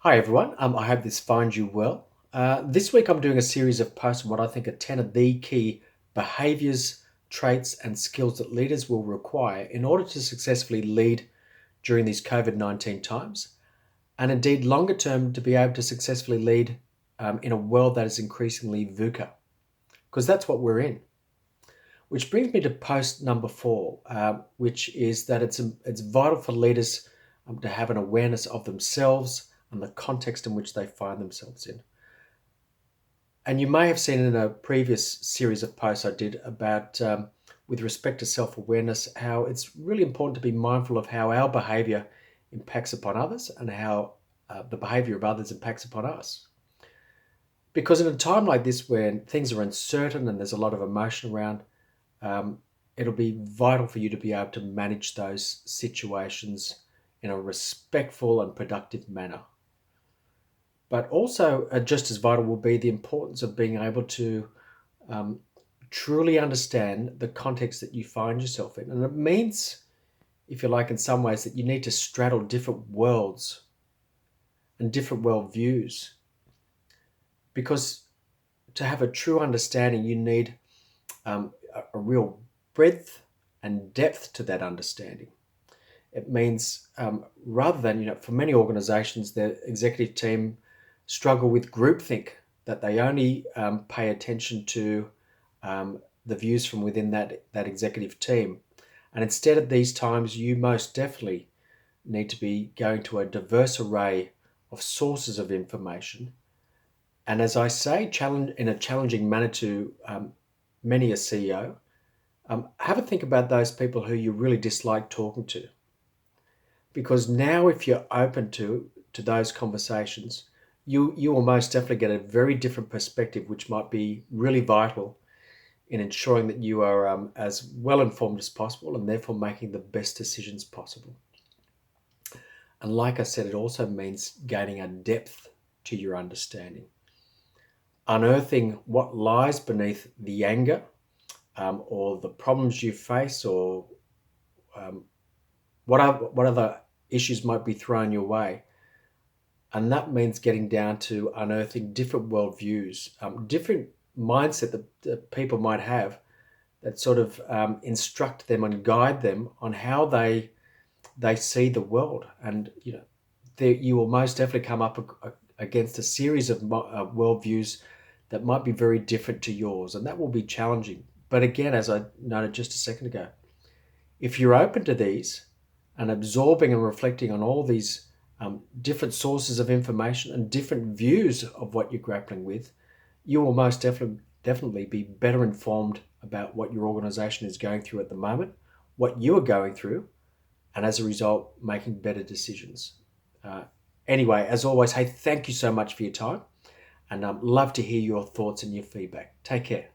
Hi everyone, I hope this finds you well. This week I'm doing a series of posts on what I think are 10 of the key behaviours, traits, and skills that leaders will require in order to successfully lead during these COVID 19 times, and indeed longer term to be able to successfully lead in a world that is increasingly VUCA, because that's what we're in. Which brings me to post number four, which is that it's vital for leaders to have an awareness of themselves and the context in which they find themselves in. And you may have seen in a previous series of posts I did about, with respect to self awareness, how it's really important to be mindful of how our behavior impacts upon others and how the behavior of others impacts upon us. Because in a time like this, when things are uncertain and there's a lot of emotion around, um, it'll be vital for you to be able to manage those situations in a respectful and productive manner. But also, just as vital will be the importance of being able to um, truly understand the context that you find yourself in. And it means, if you like, in some ways, that you need to straddle different worlds and different worldviews. Because to have a true understanding, you need a real breadth and depth to that understanding. It means rather than, for many organizations, their executive team struggle with groupthink, that they only pay attention to the views from within that executive team. And instead, at these times, you most definitely need to be going to a diverse array of sources of information. And as I say, challenge in a challenging manner to many a CEO, have a think about those people who you really dislike talking to, because now if you're open to those conversations, you will most definitely get a very different perspective, which might be really vital in ensuring that you are as well informed as possible and therefore making the best decisions possible. And like I said, it also means gaining a depth to your understanding, unearthing what lies beneath the anger, or the problems you face, or um, what other issues might be thrown your way. And that means getting down to unearthing different worldviews, different mindset that people might have, that sort of instruct them and guide them on how they see the world. And you will most definitely come up against a series of worldviews that might be very different to yours, and that will be challenging. But again, as I noted just a second ago, if you're open to these and absorbing and reflecting on all these different sources of information and different views of what you're grappling with, you will most definitely be better informed about what your organization is going through at the moment, what you are going through, and as a result, making better decisions. Uh, anyway, as always, hey, thank you so much for your time, and love to hear your thoughts and your feedback. Take care.